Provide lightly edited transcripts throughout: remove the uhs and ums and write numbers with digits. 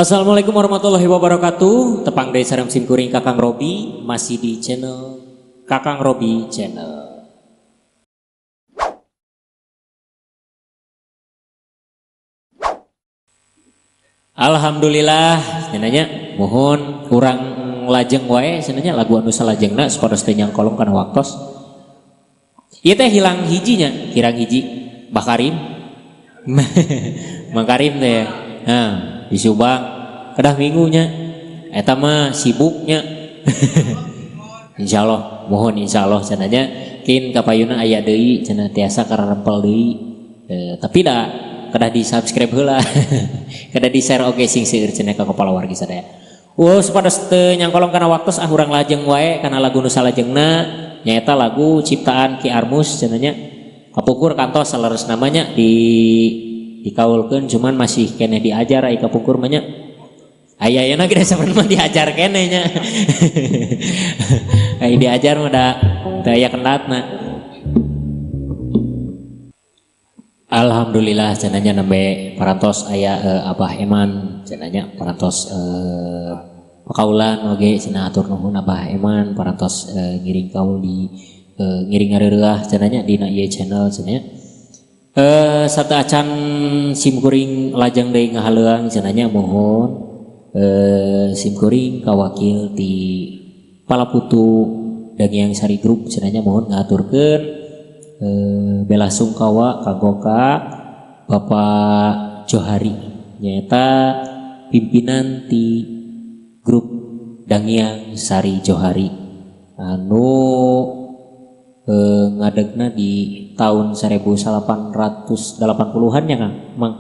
Assalamualaikum warahmatullahi wabarakatuh. Tepang dari sareng simkuring Kakang Robi, masih di channel Kakang Robi Channel. Alhamdulillah, nanya mohon kurang lajeng wae senanya lagu anu salajengna supados teu nyangkolong kana waktos. Ieu teh hilang hijinya, hirang hiji Mbah Karim. Mang Karim teh. Nah, di Subang kedah minggunya eta mah sibuknya. Insyaallah mohon insyaallah cenanya kin kapayuna aya deui cenah tiasa kararempel deui. Tapi da kedah di subscribe heula. Kedah di share oge sing seueur cenah ka kepala wargi sadaya. Supados teu nyangkolong kana waktos urang lajeng wae kana lagu nu salajengna nyaeta lagu ciptaan Ki Armus cenanya. Kapungkur kantos salares namanya dikaulkeun cuman masih kene diajar ai kapungkur mah nya. Aya-ayana geus sampeun mah diajar kene nya. Ai diajar mah da teu aya kendatna. Alhamdulillah cenanya nembe parantos aya Abah Eman cenanya parantos pakaulan oge cenah atur nuhun Abah Eman parantos ngiring kaul di ngiring ngareureuh cenanya dina ieu channel cenanya. Sarta acan simkuring lajang deui ngahaleuang cenanya mohon simkuring kawakil di Palaputu Dangiang Sari Group cenanya mohon ngaturkeun bela sungkawa kagoka Bapak Johari nyaeta pimpinan ti grup Dangiang Sari Johari anu ngadegna di tahun 1880-an ya Kang Mang.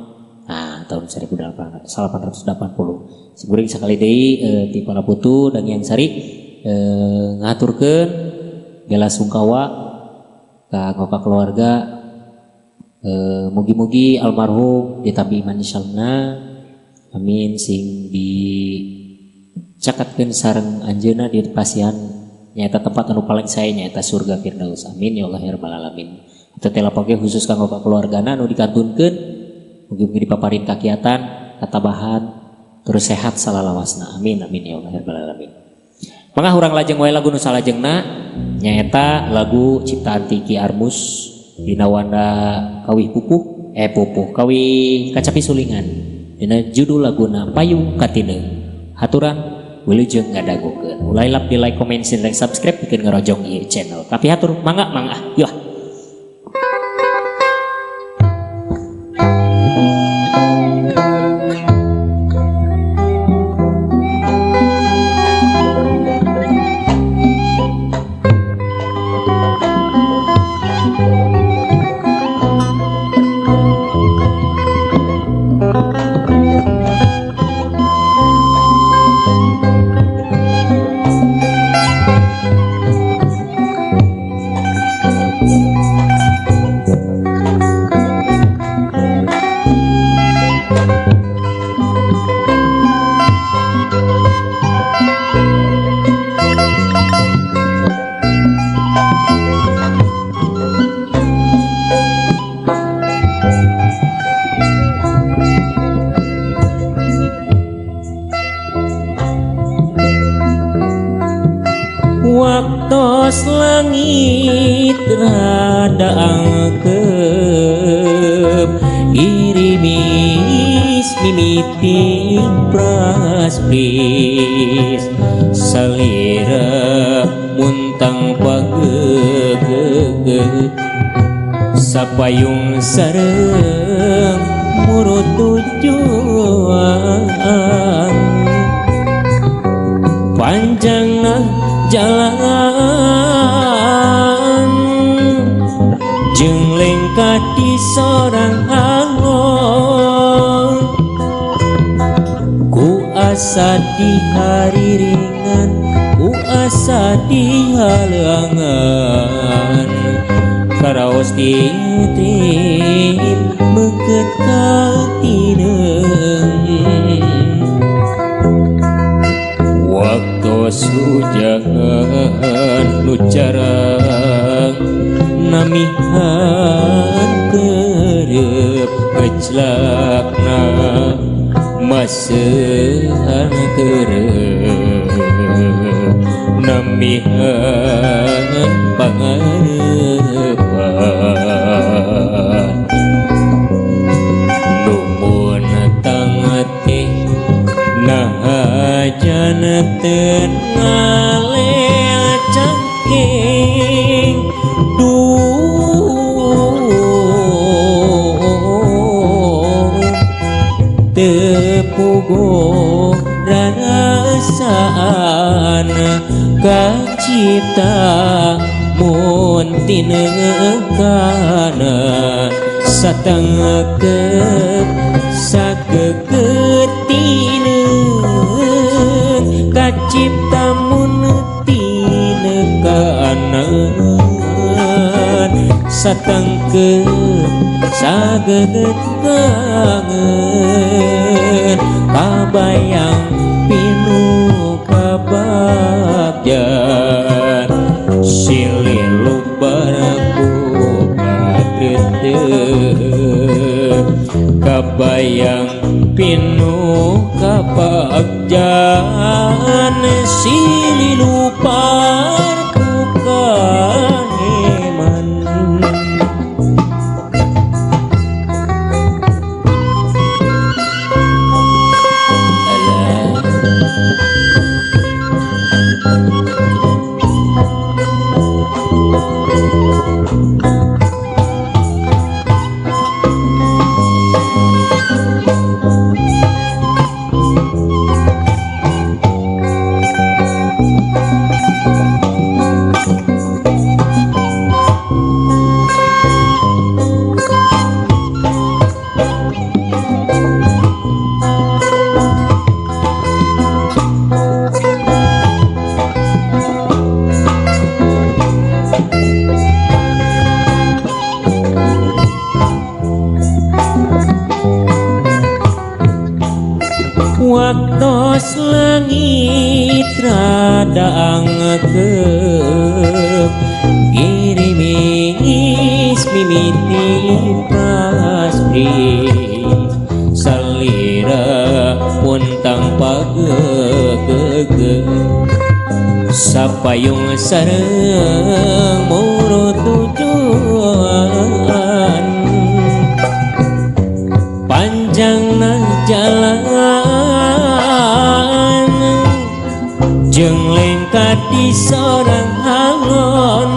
Nah, tahun 1880. Simkuring sakali deui ti Palaputu Dangiang Sari ngaturkeun bela sungkawa ka ngoka keluarga mugi-mugi almarhum ditambi iman insyaalna amin sing dicakatkeun sareng anjeunna di pasian nyaeta tempat anu paling sae nyaeta surga firdaus amin ya Allah ya rabbal alamin. Eta teh lapoge khusus kanggo keluargana anu dikantunkeun mugi-mugi dipaparin kakiatan katabahan terus sehat salalawasna amin amin ya Allah ya rabbal alamin. Mangga urang lajeng wae lagu nu salajengna nyaeta lagu ciptaan Ki Armus dina wanda kawih pupuh kawih kacapi sulingan dina judul laguna Payung Katineung. Haturan wilujeng ngadagukeun. Mulai lap di like, comment, share, dan subscribe bikin ngerojong ieu channel. Tapi hatur mangga yuk. Waktos langit rada angkep irimis mimiting praspris salira muntang pageget sapayung sareng murut tujuan panjangna jalan jeung lengkah di sorang angon ku asa di hariringan ku asa di halangan karaos titip meukeut katineung waktos hujan nu jarang namihan kerep keclakna pasehan keureup namihan pangarepan numun tangete nahajan ten ngalea cangking tepugo rasaan kacita mun tinekana satangkeun sagegeutineun kacipta mun tinekana satangkeun sageget kangen kabayang pinu kabagjan sililu baraku kadrete kabayang pinu kabagjan sililu baraku kaheman waktos langit rada angkep girimis mimiti praspris salira puntang pagegege sapayung sareng murut tujuan panjangna jalan jeung lengkat di sorang halon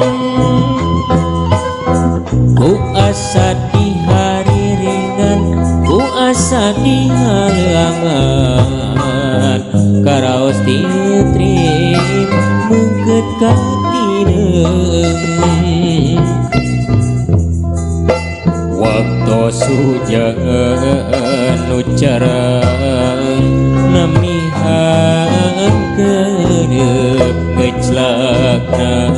ku asa di hari ringan ku asa di halangan karaos ditrim mungket katineung waktu hujan ucaran namihan keureup ngeclakna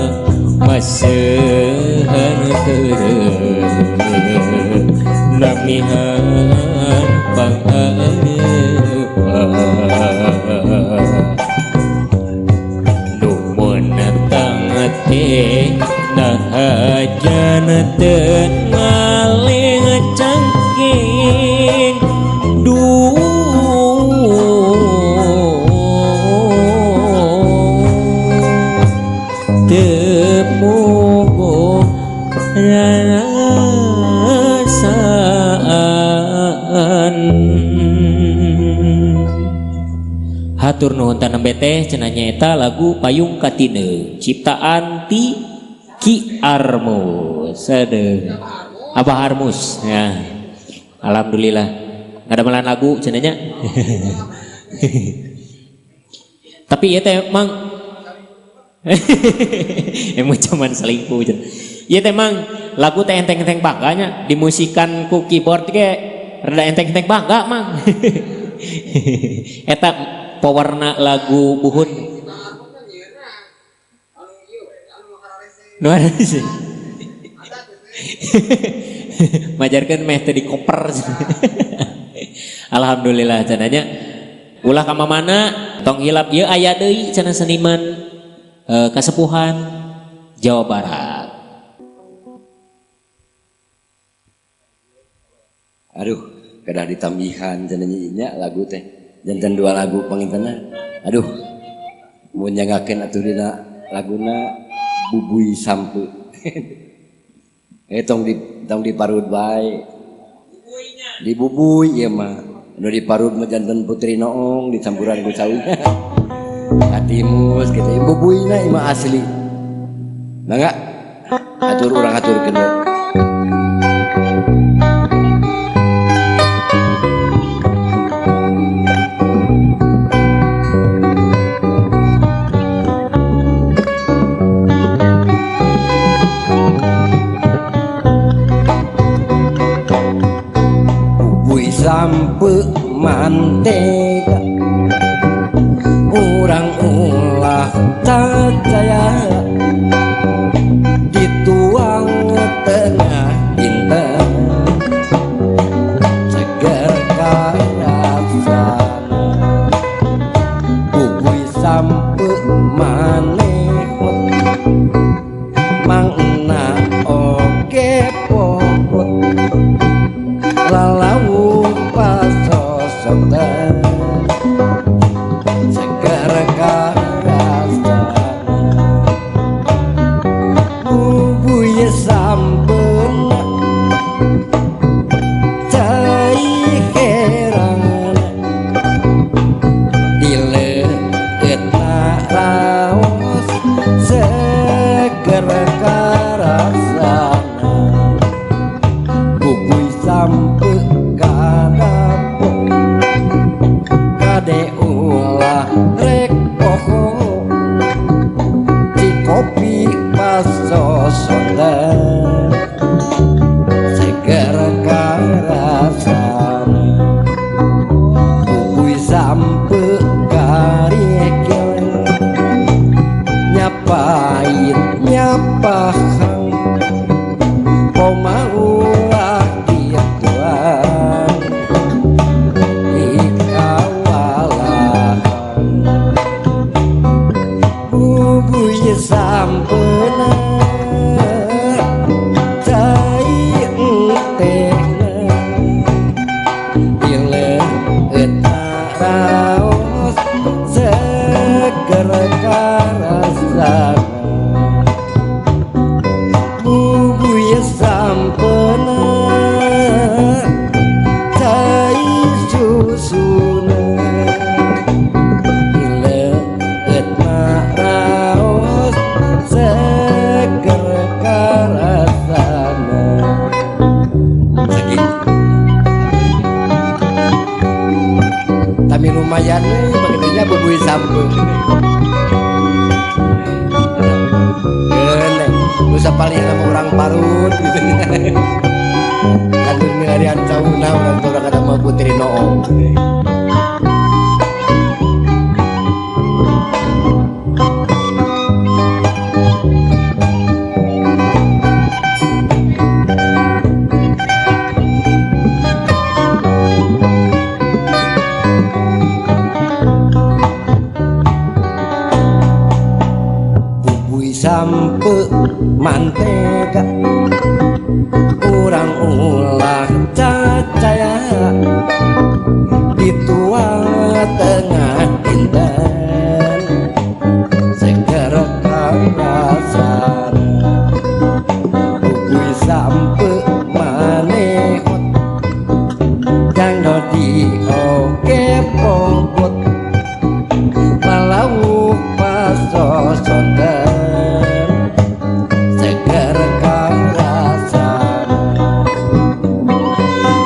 pasehan keureup namihan pangarepan numun tangete nahajan teu ngaleng cangking temugo rasaan hatur nuhun tanam beteh cenah nyaeta lagu Payung Katine ciptaan ti Ki Armus sadeu Abah Armus ya alhamdulillah ngadamelan lagu cenanya tapi ieu teh mang emang cuman selingkuh ieu teh mang lagu teh enteng-enteng bangganya dimusikan ku keyboard ge rada enteng-enteng bangga mang eta pewarna lagu buhun nuan sih majarkan meh tadi koper alhamdulillah cenanya ulah ka mana tong hilap ieu aya deui cenah seniman kasepuhan Jawa Barat. Aduh, kedah ditambihan cenanya lagu teh. jantan 2 lagu pangintana. Aduh, mau nyanggakeun atuh dina laguna Bubui Sampe. Tong diparut bae. Dibubui ieu mah. Nu diparut mah janten Putri Noong dicampuran ku sawi. Katimus kitu bubuina imah asli. Mangga atur urang aturkeun. Bubui sampe mantega urang ulah cacaya dituang tengah dinten seger karasana bubui sampe manehot mangna oge popot lalau pasosotan seger karasana bubui sampena cai herangna dileutna raos seger karasana bubui sampe kadapo kade ulah rek poho di kopi pasosotan seger karasana bubui sampe karikil nyapain nyapahang koma ulah dituan dikawalan bubui sampena cai entena dileutna raos seger karasana bubui sampena cai susuna dileutna raos seger karasana saking tapi lumayan begitunya bubui sampe geuleuh nusa paling nama orang parut gitu kantor milarian cauna urang teh urang kada mah Putri Noong bubui sampe mantega urang ulah cacaya dituang tengah dinten seger karasana bubui sampe manehot jang di oge popot lalau pasosotan seger karasana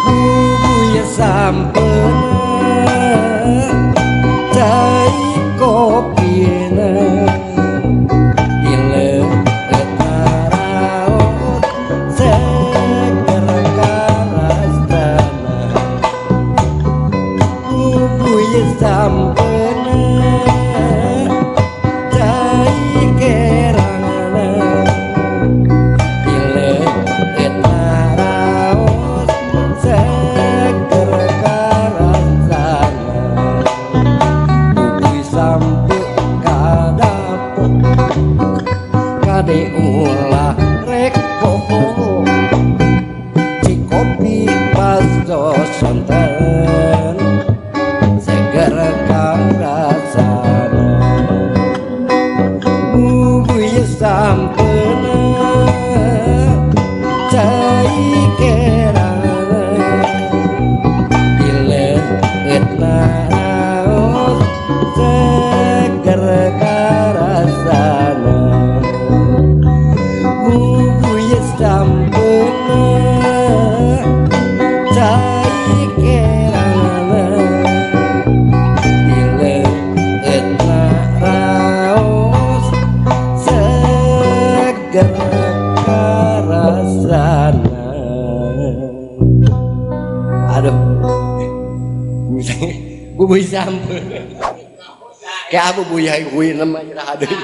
bubui sampena cai kopina dileutna raos seger karasana bubui sampena cai kerangna dileutna raos seger karasana bubui sampe kadapo kade ulah rek poho ci kopi pasosotan seger aduh bubuy sampeun kayak abu buyai kuy nama iraha deui